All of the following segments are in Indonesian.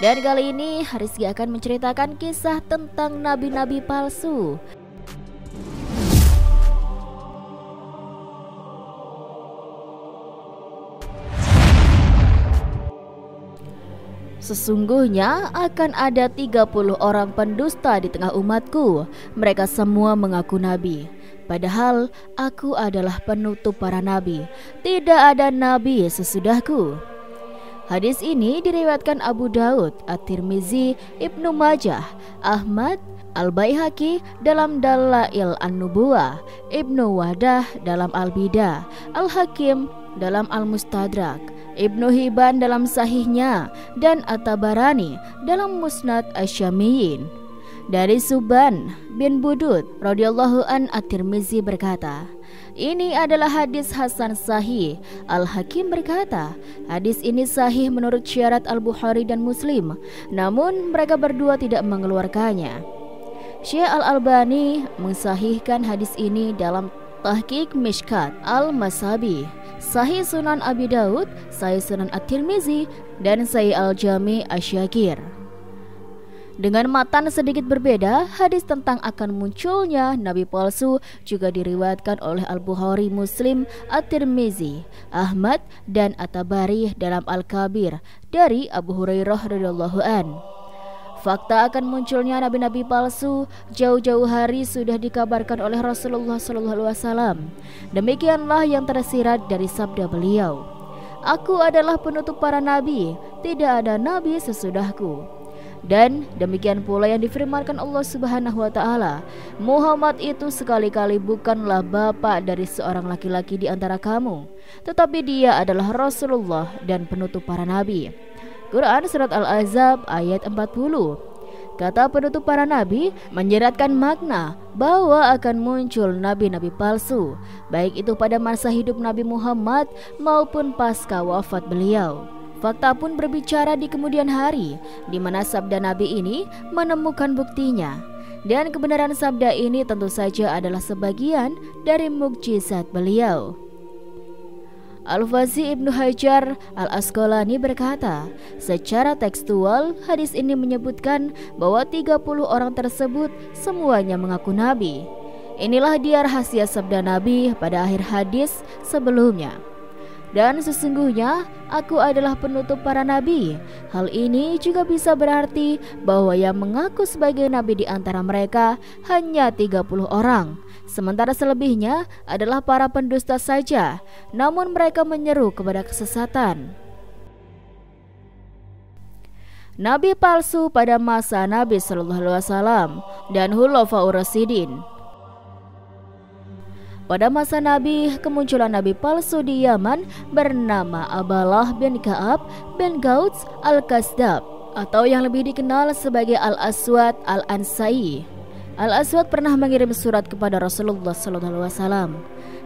Dan kali ini Rizky akan menceritakan kisah tentang nabi-nabi palsu. Sesungguhnya akan ada 30 orang pendusta di tengah umatku. Mereka semua mengaku nabi, padahal aku adalah penutup para nabi. Tidak ada nabi sesudahku. Hadis ini diriwayatkan Abu Daud, At-Tirmizi, Ibnu Majah, Ahmad, Al-Baihaqi dalam Dalail An-Nubuwah, Ibnu Wadah dalam Al-Bidah, Al-Hakim dalam Al-Mustadrak, Ibnu Hibban dalam Sahihnya, dan At-Tabarani dalam Musnad Asy-Syamiyyin. Dari Subban bin Budud radhiyallahu an, At-Tirmizi berkata, ini adalah hadis hasan sahih. Al-Hakim berkata, hadis ini sahih menurut syarat Al-Bukhari dan Muslim, namun mereka berdua tidak mengeluarkannya. Syekh Al-Albani mensahihkan hadis ini dalam Tahqiq Mishkat Al-Masabi, Sahih Sunan Abi Daud, Sahih Sunan At-Tirmizi, dan Sahih Al-Jami Asy-Syakir. Dengan matan sedikit berbeda, hadis tentang akan munculnya nabi palsu juga diriwayatkan oleh Al-Bukhari, Muslim, At-Tirmizi, Ahmad, dan At-Tabari dalam Al-Kabir dari Abu Hurairah radhiyallahu an. Fakta akan munculnya nabi-nabi palsu jauh-jauh hari sudah dikabarkan oleh Rasulullah SAW. Demikianlah yang tersirat dari sabda beliau, aku adalah penutup para nabi, tidak ada nabi sesudahku. Dan demikian pula yang difirmankan Allah Subhanahu wa ta'ala, Muhammad itu sekali-kali bukanlah bapak dari seorang laki-laki di antara kamu, tetapi dia adalah Rasulullah dan penutup para nabi. Quran Surat Al-Ahzab ayat 40. Kata penutup para nabi menyeratkan makna bahwa akan muncul nabi-nabi palsu, baik itu pada masa hidup Nabi Muhammad maupun pasca wafat beliau. Fakta pun berbicara di kemudian hari, di mana sabda Nabi ini menemukan buktinya. Dan kebenaran sabda ini tentu saja adalah sebagian dari mukjizat beliau. Al-Fazi Ibnu Hajar Al-Asqalani berkata, secara tekstual hadis ini menyebutkan bahwa 30 orang tersebut semuanya mengaku nabi. Inilah dia rahasia sabda Nabi pada akhir hadis sebelumnya. Dan sesungguhnya aku adalah penutup para nabi. Hal ini juga bisa berarti bahwa yang mengaku sebagai nabi di antara mereka hanya 30 orang. Sementara selebihnya adalah para pendusta saja, namun mereka menyeru kepada kesesatan. Nabi palsu pada masa Nabi SAW dan Khulafaur Rasyidin. Pada masa Nabi, kemunculan nabi palsu di Yaman bernama Abdallah bin Ka'ab bin Gauts Al-Kasdab, atau yang lebih dikenal sebagai Al-Aswad Al-Ansai. Al-Aswad pernah mengirim surat kepada Rasulullah SAW.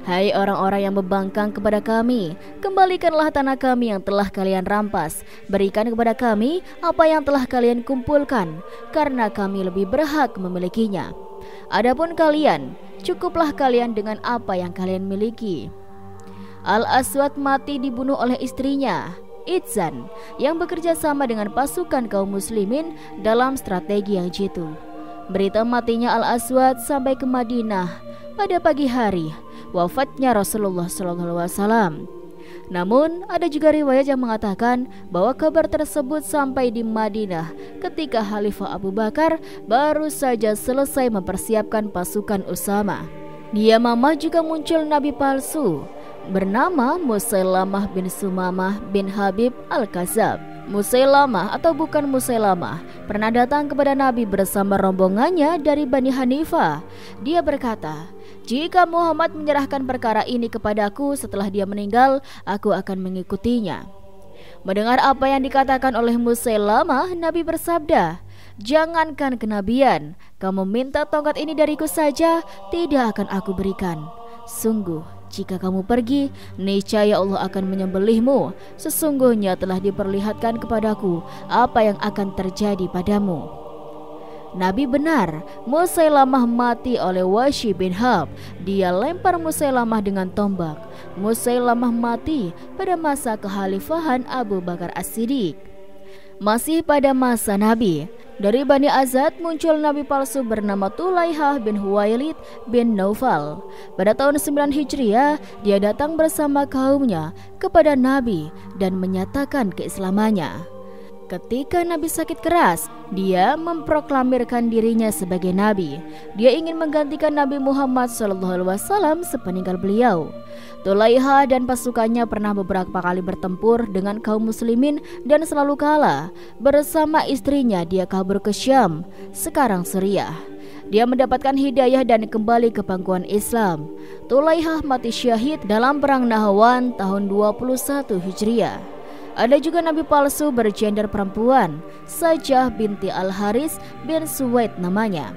Hai orang-orang yang membangkang kepada kami, kembalikanlah tanah kami yang telah kalian rampas. Berikan kepada kami apa yang telah kalian kumpulkan, karena kami lebih berhak memilikinya. Adapun kalian, cukuplah kalian dengan apa yang kalian miliki. Al-Aswad mati dibunuh oleh istrinya, Itzan, yang bekerja sama dengan pasukan kaum muslimin dalam strategi yang jitu. Berita matinya Al-Aswad sampai ke Madinah pada pagi hari wafatnya Rasulullah SAW. Namun ada juga riwayat yang mengatakan bahwa kabar tersebut sampai di Madinah ketika Khalifah Abu Bakar baru saja selesai mempersiapkan pasukan Usama. Di Yamamah juga muncul nabi palsu bernama Musailamah bin Sumamah bin Habib Al-Kazab. Musailamah atau bukan Musailamah pernah datang kepada Nabi bersama rombongannya dari Bani Hanifah. Dia berkata, jika Muhammad menyerahkan perkara ini kepadaku setelah dia meninggal, aku akan mengikutinya. Mendengar apa yang dikatakan oleh Musailamah, Nabi bersabda, jangankan kenabian, kamu minta tongkat ini dariku saja, tidak akan aku berikan. Sungguh, jika kamu pergi, niscaya Allah akan menyembelihmu. Sesungguhnya telah diperlihatkan kepadaku apa yang akan terjadi padamu. Nabi benar, Musailamah mati oleh Wahsy bin Harb. Dia lempar Musailamah dengan tombak. Musailamah mati pada masa kekhalifahan Abu Bakar As-Siddiq. Masih pada masa Nabi, dari Bani Azad muncul nabi palsu bernama Tulaihah bin Huwailid bin Naufal. Pada tahun 9 Hijriah, dia datang bersama kaumnya kepada Nabi dan menyatakan keislamannya. Ketika Nabi sakit keras, dia memproklamirkan dirinya sebagai Nabi. Dia ingin menggantikan Nabi Muhammad SAW sepeninggal beliau. Tulaihah dan pasukannya pernah beberapa kali bertempur dengan kaum muslimin dan selalu kalah. Bersama istrinya dia kabur ke Syam, sekarang Suriah. Dia mendapatkan hidayah dan kembali ke pangkuan Islam. Tulaihah mati syahid dalam perang Nahwan tahun 21 Hijriah. Ada juga nabi palsu bergender perempuan, Sajah binti Al-Haris bin Suwaid namanya.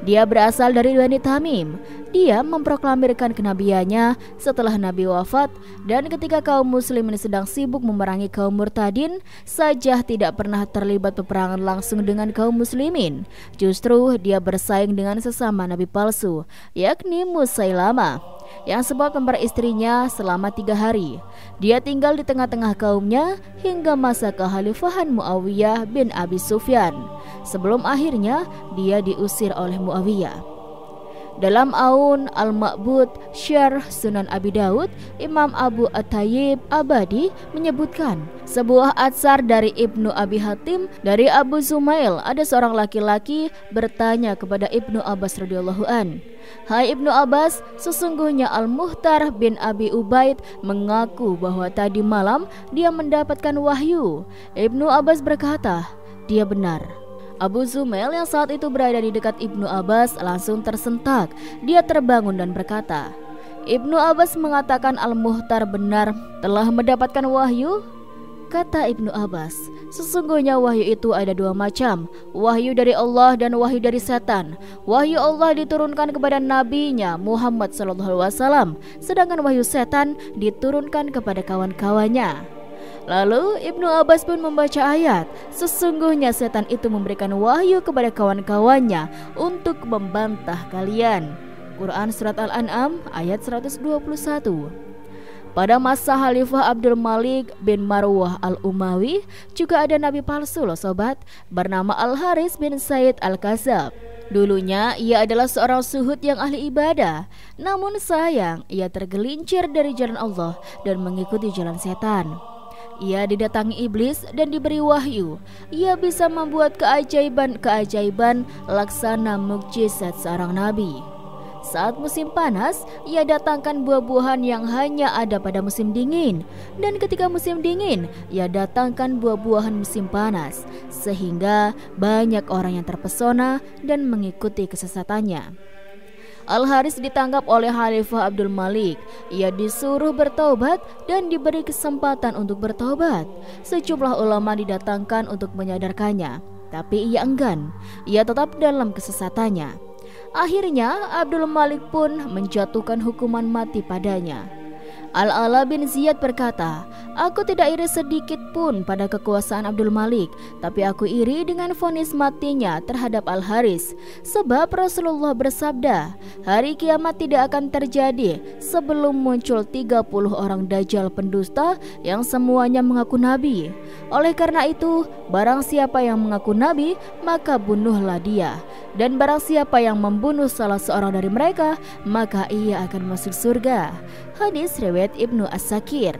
Dia berasal dari Bani Tamim. Dia memproklamirkan kenabiannya setelah Nabi wafat, dan ketika kaum muslimin sedang sibuk memerangi kaum murtadin, Sajah tidak pernah terlibat peperangan langsung dengan kaum muslimin. Justru dia bersaing dengan sesama nabi palsu, yakni Musailamah, yang sempat memperkosa istrinya selama 3 hari. Dia tinggal di tengah-tengah kaumnya hingga masa kekhalifahan Muawiyah bin Abi Sufyan, sebelum akhirnya dia diusir oleh Muawiyah. Dalam Aun Al-Ma'bud Syarh Sunan Abi Daud, Imam Abu At-Tayyib Abadi menyebutkan sebuah atsar dari Ibnu Abi Hatim dari Abu Zumail. Ada seorang laki-laki bertanya kepada Ibnu Abbas radhiyallahu an, "Hai Ibnu Abbas, sesungguhnya Al-Muhtar bin Abi Ubaid mengaku bahwa tadi malam dia mendapatkan wahyu." Ibnu Abbas berkata, "Dia benar." Abu Zumail yang saat itu berada di dekat Ibnu Abbas langsung tersentak. Dia terbangun dan berkata, "Ibnu Abbas mengatakan Al-Muhtar benar telah mendapatkan wahyu?" Kata Ibnu Abbas, "Sesungguhnya wahyu itu ada 2 macam, wahyu dari Allah dan wahyu dari setan. Wahyu Allah diturunkan kepada nabinya Muhammad SAW, sedangkan wahyu setan diturunkan kepada kawan-kawannya." Lalu Ibnu Abbas pun membaca ayat, "Sesungguhnya setan itu memberikan wahyu kepada kawan-kawannya untuk membantah kalian." Quran Surat Al-An'am ayat 121. Pada masa Khalifah Abdul Malik bin Marwah Al-Umawi juga ada nabi palsu loh sobat, bernama Al-Haris bin Said Al-Kazab. Dulunya ia adalah seorang suhud yang ahli ibadah, namun sayang ia tergelincir dari jalan Allah dan mengikuti jalan setan. Ia didatangi iblis dan diberi wahyu. Ia bisa membuat keajaiban-keajaiban laksana mukjizat seorang nabi. Saat musim panas, ia datangkan buah-buahan yang hanya ada pada musim dingin. Dan ketika musim dingin, ia datangkan buah-buahan musim panas, sehingga banyak orang yang terpesona dan mengikuti kesesatannya. Al-Haris ditangkap oleh Khalifah Abdul Malik. Ia disuruh bertaubat dan diberi kesempatan untuk bertaubat. Sejumlah ulama didatangkan untuk menyadarkannya, tapi ia enggan. Ia tetap dalam kesesatannya. Akhirnya Abdul Malik pun menjatuhkan hukuman mati padanya. Al-Ala bin Ziyad berkata, "Aku tidak iri sedikit pun pada kekuasaan Abdul Malik, tapi aku iri dengan vonis matinya terhadap Al-Haris. Sebab Rasulullah bersabda, hari kiamat tidak akan terjadi sebelum muncul 30 orang dajjal pendusta yang semuanya mengaku nabi. Oleh karena itu, barang siapa yang mengaku nabi, maka bunuhlah dia. Dan barang siapa yang membunuh salah seorang dari mereka, maka ia akan masuk surga." Hadis riwayat Ibnu As-Sakir.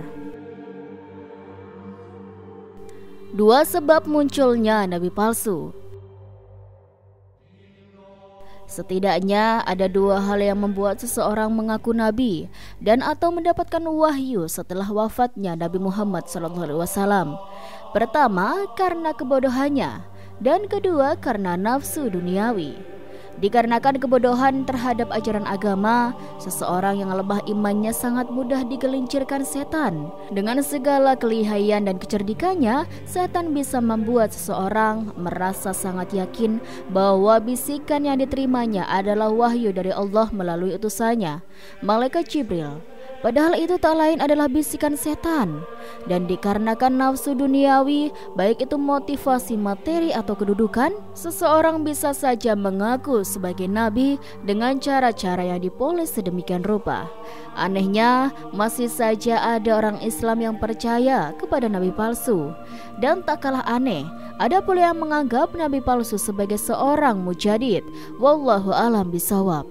2 sebab munculnya nabi palsu. Setidaknya ada 2 hal yang membuat seseorang mengaku nabi dan atau mendapatkan wahyu setelah wafatnya Nabi Muhammad SAW. Pertama, karena kebodohannya, dan kedua karena nafsu duniawi. Dikarenakan kebodohan terhadap ajaran agama, seseorang yang lemah imannya sangat mudah digelincirkan setan. Dengan segala kelihayan dan kecerdikannya, setan bisa membuat seseorang merasa sangat yakin bahwa bisikan yang diterimanya adalah wahyu dari Allah melalui utusannya, Malaikat Jibril. Padahal itu tak lain adalah bisikan setan. Dan dikarenakan nafsu duniawi, baik itu motivasi materi atau kedudukan, seseorang bisa saja mengaku sebagai nabi dengan cara-cara yang dipoles sedemikian rupa. Anehnya, masih saja ada orang Islam yang percaya kepada nabi palsu. Dan tak kalah aneh, ada pula yang menganggap nabi palsu sebagai seorang mujadid. Wallahu a'lam bishawab.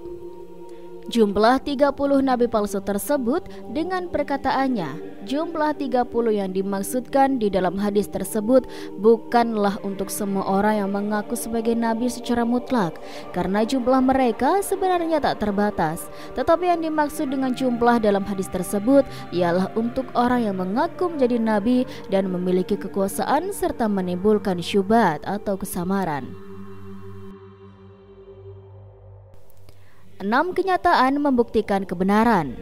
Jumlah 30 nabi palsu tersebut dengan perkataannya, jumlah 30 yang dimaksudkan di dalam hadis tersebut bukanlah untuk semua orang yang mengaku sebagai nabi secara mutlak, karena jumlah mereka sebenarnya tak terbatas. Tetapi yang dimaksud dengan jumlah dalam hadis tersebut ialah untuk orang yang mengaku menjadi nabi dan memiliki kekuasaan serta menimbulkan syubhat atau kesamaran. 6 kenyataan membuktikan kebenaran.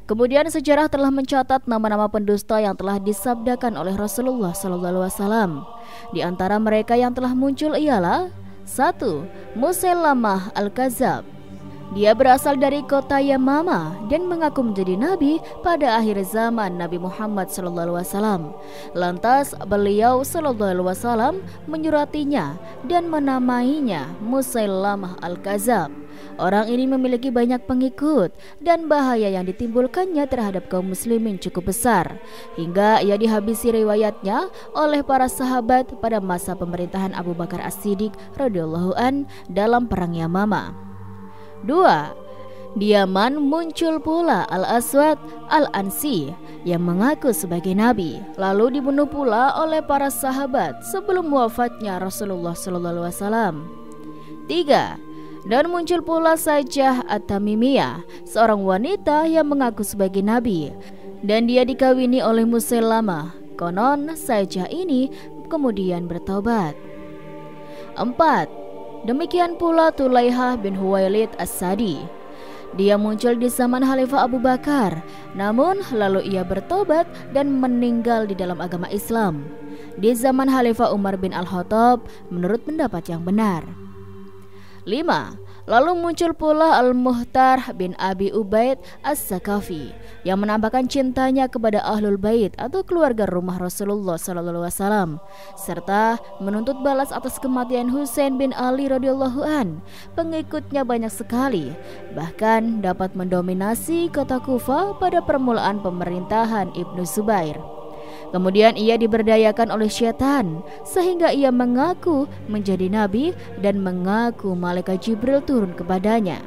Kemudian sejarah telah mencatat nama-nama pendusta yang telah disabdakan oleh Rasulullah SAW. Di antara mereka yang telah muncul ialah 1. Musailamah Al-Kadzab. Dia berasal dari kota Yamama dan mengaku menjadi nabi pada akhir zaman Nabi Muhammad SAW. Lantas beliau SAW menyuratinya dan menamainya Musailamah Al-Kadzab. Orang ini memiliki banyak pengikut dan bahaya yang ditimbulkannya terhadap kaum muslimin cukup besar, hingga ia dihabisi riwayatnya oleh para sahabat pada masa pemerintahan Abu Bakar As-Siddiq radhiyallahu an dalam perang Yamama. 2. Di Yaman muncul pula Al-Aswad Al-Ansi yang mengaku sebagai nabi, lalu dibunuh pula oleh para sahabat sebelum wafatnya Rasulullah SAW. 3. Dan muncul pula Saijah At-Tamimiyah, seorang wanita yang mengaku sebagai nabi, dan dia dikawini oleh Musailamah. Konon Saijah ini kemudian bertaubat. 4. Demikian pula Tulaihah bin Huwailid As-Sadi. Dia muncul di zaman Khalifah Abu Bakar, namun lalu ia bertobat dan meninggal di dalam agama Islam di zaman Khalifah Umar bin Al-Khattab menurut pendapat yang benar. 5. Lalu muncul pula Al-Muhtar bin Abi Ubaid As-Sakafi yang menampakkan cintanya kepada Ahlul Bait atau keluarga rumah Rasulullah SAW, serta menuntut balas atas kematian Husain bin Ali radhiyallahu an. Pengikutnya banyak sekali, bahkan dapat mendominasi kota Kufah pada permulaan pemerintahan Ibnu Zubair. Kemudian ia diberdayakan oleh syaitan sehingga ia mengaku menjadi nabi dan mengaku malaikat Jibril turun kepadanya.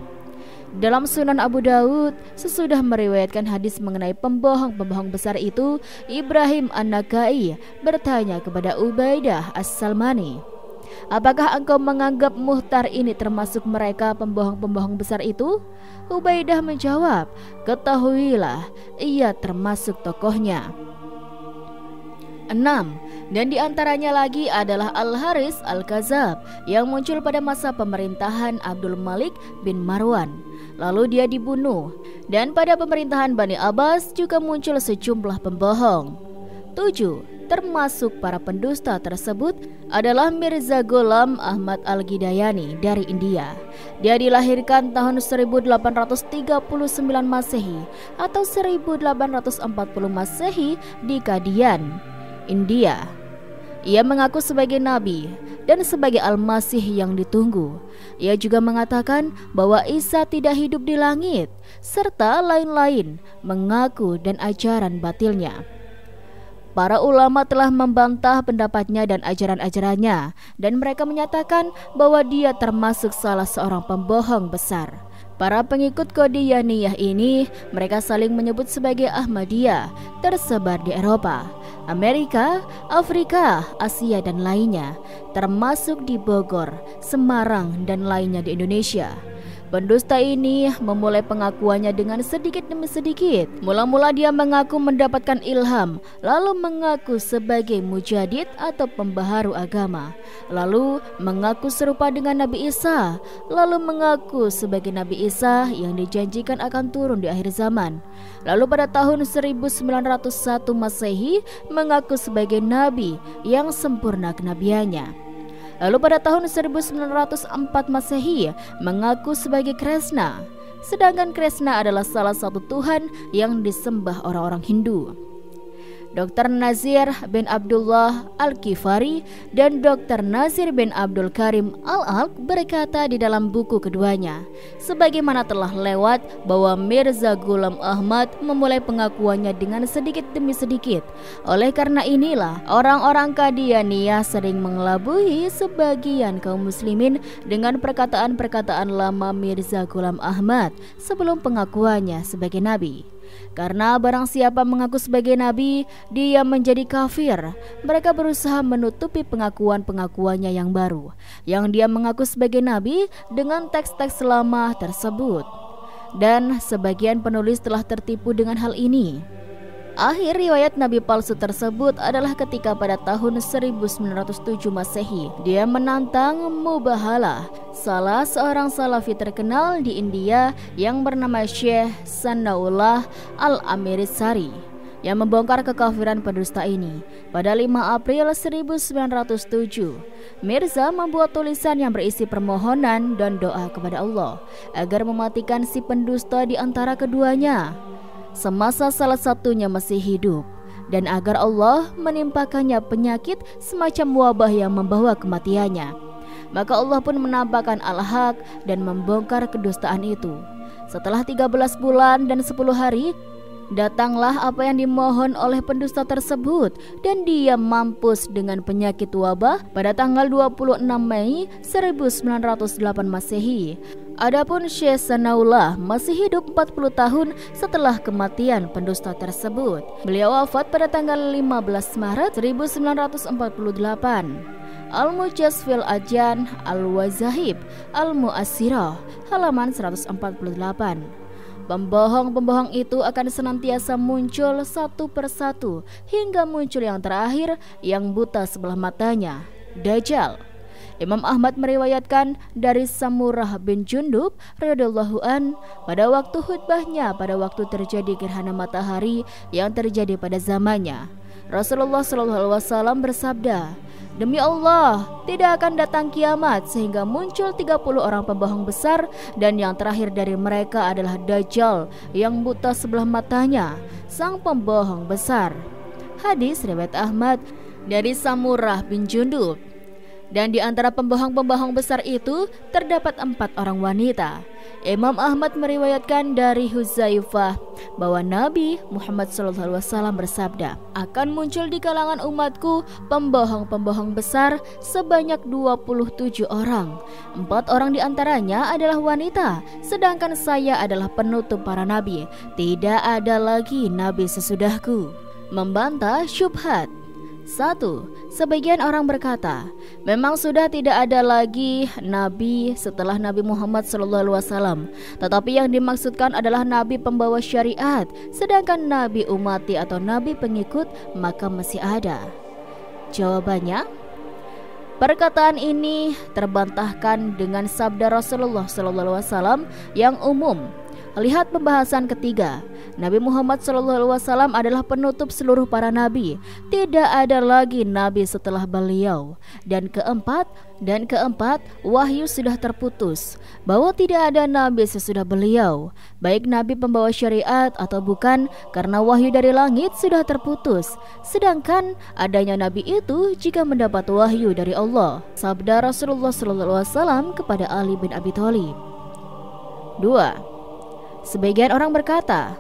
Dalam Sunan Abu Daud, sesudah meriwayatkan hadis mengenai pembohong-pembohong besar itu, Ibrahim An-Nakhai bertanya kepada Ubaidah As-Salmani, "Apakah engkau menganggap Muhtar ini termasuk mereka pembohong-pembohong besar itu?" Ubaidah menjawab, "Ketahuilah, ia termasuk tokohnya." 6. Dan diantaranya lagi adalah Al-Haris Al-Kadzab yang muncul pada masa pemerintahan Abdul Malik bin Marwan. Lalu dia dibunuh. Dan pada pemerintahan Bani Abbas juga muncul sejumlah pembohong. 7. Termasuk para pendusta tersebut adalah Mirza Ghulam Ahmad Al-Ghidayani dari India. Dia dilahirkan tahun 1839 Masehi atau 1840 Masehi di Kadian, India. Ia mengaku sebagai nabi dan sebagai Al-Masih yang ditunggu. Ia juga mengatakan bahwa Isa tidak hidup di langit, serta lain-lain mengaku dan ajaran batilnya. Para ulama telah membantah pendapatnya dan ajaran-ajarannya, dan mereka menyatakan bahwa dia termasuk salah seorang pembohong besar. Para pengikut Qadiyaniyah ini mereka saling menyebut sebagai Ahmadiyah, tersebar di Eropa, Amerika, Afrika, Asia dan lainnya, termasuk di Bogor, Semarang dan lainnya di Indonesia. Pendusta ini memulai pengakuannya dengan sedikit demi sedikit. Mula-mula dia mengaku mendapatkan ilham, lalu mengaku sebagai mujadid atau pembaharu agama, lalu mengaku serupa dengan Nabi Isa, lalu mengaku sebagai Nabi Isa yang dijanjikan akan turun di akhir zaman. Lalu pada tahun 1901 Masehi mengaku sebagai Nabi yang sempurna kenabiannya. Lalu pada tahun 1904 Masehi mengaku sebagai Kresna. sedangkan Krishna adalah salah satu Tuhan yang disembah orang-orang Hindu. Dr. Nazir bin Abdullah Al-Kifari dan Dr. Nazir bin Abdul Karim Al-Alq berkata di dalam buku keduanya, sebagaimana telah lewat, bahwa Mirza Ghulam Ahmad memulai pengakuannya dengan sedikit demi sedikit. Oleh karena inilah orang-orang Qadianiyah sering mengelabui sebagian kaum muslimin dengan perkataan-perkataan lama Mirza Ghulam Ahmad sebelum pengakuannya sebagai nabi. Karena barang siapa mengaku sebagai nabi, dia menjadi kafir. Mereka berusaha menutupi pengakuan-pengakuannya yang baru, yang dia mengaku sebagai nabi dengan teks-teks lama tersebut. Dan sebagian penulis telah tertipu dengan hal ini. Akhir riwayat nabi palsu tersebut adalah ketika pada tahun 1907 Masehi, dia menantang Mubahala, salah seorang salafi terkenal di India yang bernama Syekh Sanaullah Al-Amritsari, yang membongkar kekafiran pendusta ini. Pada 5 April 1907, Mirza membuat tulisan yang berisi permohonan dan doa kepada Allah agar mematikan si pendusta di antara keduanya semasa salah satunya masih hidup, dan agar Allah menimpakannya penyakit semacam wabah yang membawa kematiannya. Maka Allah pun menampakkan Al-Haq dan membongkar kedustaan itu. Setelah 13 bulan dan 10 hari, datanglah apa yang dimohon oleh pendusta tersebut, dan dia mampus dengan penyakit wabah pada tanggal 26 Mei 1908 Masehi. Adapun Syekh Sanaullah masih hidup 40 tahun setelah kematian pendusta tersebut. Beliau wafat pada tanggal 15 Maret 1948. Al-Mujaz fil Adyan Al-Wazahib Al-Mu'assirah, halaman 148. Pembohong-pembohong itu akan senantiasa muncul satu persatu hingga muncul yang terakhir yang buta sebelah matanya, Dajjal. Imam Ahmad meriwayatkan dari Samurah bin Jundub radhiyallahu an, pada waktu khutbahnya pada waktu terjadi gerhana matahari yang terjadi pada zamannya, Rasulullah SAW bersabda, "Demi Allah, tidak akan datang kiamat sehingga muncul 30 orang pembohong besar, dan yang terakhir dari mereka adalah Dajjal yang buta sebelah matanya, sang pembohong besar." Hadis riwayat Ahmad dari Samurah bin Jundub. Dan di antara pembohong-pembohong besar itu terdapat 4 orang wanita. Imam Ahmad meriwayatkan dari Huzaifah bahwa Nabi Muhammad SAW bersabda, akan muncul di kalangan umatku pembohong-pembohong besar sebanyak 27 orang. 4 orang di antaranya adalah wanita, sedangkan saya adalah penutup para nabi. Tidak ada lagi nabi sesudahku. Membantah syubhat. 1. Sebagian orang berkata, memang sudah tidak ada lagi nabi setelah Nabi Muhammad SAW, tetapi yang dimaksudkan adalah nabi pembawa syariat, sedangkan nabi umati atau nabi pengikut maka masih ada. Jawabannya, perkataan ini terbantahkan dengan sabda Rasulullah SAW yang umum. Lihat pembahasan ketiga. Nabi Muhammad SAW adalah penutup seluruh para nabi. Tidak ada lagi nabi setelah beliau. Dan keempat, wahyu sudah terputus, bahwa tidak ada nabi sesudah beliau, baik nabi pembawa syariat atau bukan, karena wahyu dari langit sudah terputus. Sedangkan adanya nabi itu jika mendapat wahyu dari Allah. Sabda Rasulullah SAW kepada Ali bin Abi Thalib. 2. Sebagian orang berkata,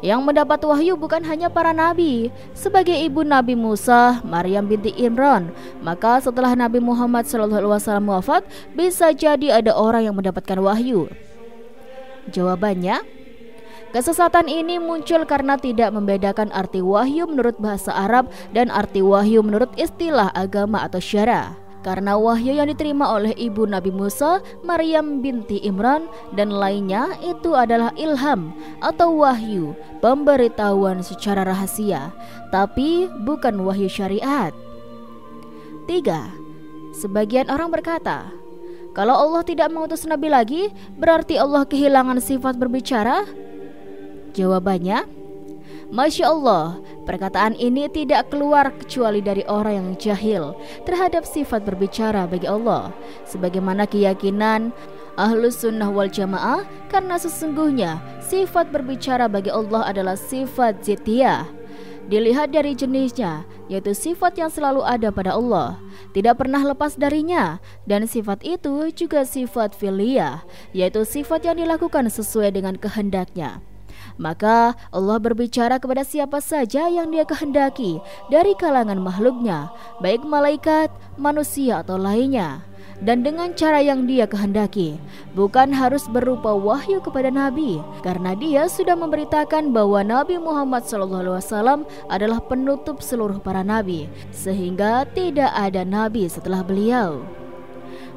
yang mendapat wahyu bukan hanya para nabi. Sebagai ibu Nabi Musa, Maryam binti Imran, maka setelah Nabi Muhammad SAW wafat, bisa jadi ada orang yang mendapatkan wahyu. Jawabannya, kesesatan ini muncul karena tidak membedakan arti wahyu menurut bahasa Arab dan arti wahyu menurut istilah agama atau syara. Karena wahyu yang diterima oleh ibu Nabi Musa, Maryam binti Imran, dan lainnya itu adalah ilham atau wahyu, pemberitahuan secara rahasia, tapi bukan wahyu syariat. 3. Sebagian orang berkata, kalau Allah tidak mengutus nabi lagi, berarti Allah kehilangan sifat berbicara? Jawabannya, Masya Allah, perkataan ini tidak keluar kecuali dari orang yang jahil terhadap sifat berbicara bagi Allah. Sebagaimana keyakinan Ahlus sunnah wal jamaah karena sesungguhnya sifat berbicara bagi Allah adalah sifat dzatiyah. Dilihat dari jenisnya, yaitu sifat yang selalu ada pada Allah, tidak pernah lepas darinya. Dan sifat itu juga sifat fi'liyah, yaitu sifat yang dilakukan sesuai dengan kehendaknya. Maka Allah berbicara kepada siapa saja yang Dia kehendaki dari kalangan makhluknya, baik malaikat, manusia atau lainnya, dan dengan cara yang Dia kehendaki, bukan harus berupa wahyu kepada Nabi, karena Dia sudah memberitakan bahwa Nabi Muhammad SAW adalah penutup seluruh para nabi, sehingga tidak ada nabi setelah beliau.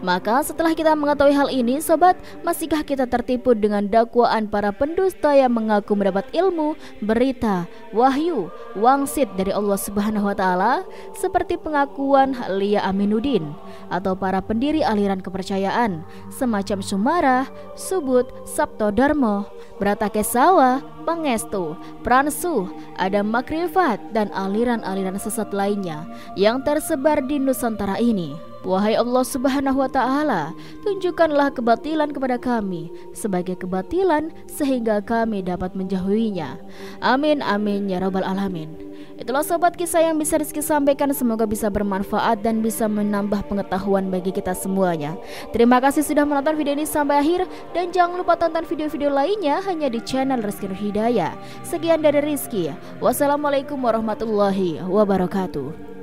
Maka setelah kita mengetahui hal ini, sobat, masihkah kita tertipu dengan dakwaan para pendusta yang mengaku mendapat ilmu, berita, wahyu, wangsit dari Allah Subhanahu wa taala, seperti pengakuan Lia Aminuddin atau para pendiri aliran kepercayaan semacam Sumarah, Subut, Sabto Darmo, Brata Kesawa, Pangestu, Pransuh, Adam Makrifat, dan aliran-aliran sesat lainnya yang tersebar di Nusantara ini. Wahai Allah Subhanahu wa ta'ala, tunjukkanlah kebatilan kepada kami sebagai kebatilan sehingga kami dapat menjauhinya. Amin amin ya rabbal alamin. Itulah sobat kisah yang bisa Rizky sampaikan, semoga bisa bermanfaat dan bisa menambah pengetahuan bagi kita semuanya. Terima kasih sudah menonton video ini sampai akhir, dan jangan lupa tonton video-video lainnya hanya di channel Rizky Nur Hidayah. Sekian dari Rizky. Wassalamualaikum warahmatullahi wabarakatuh.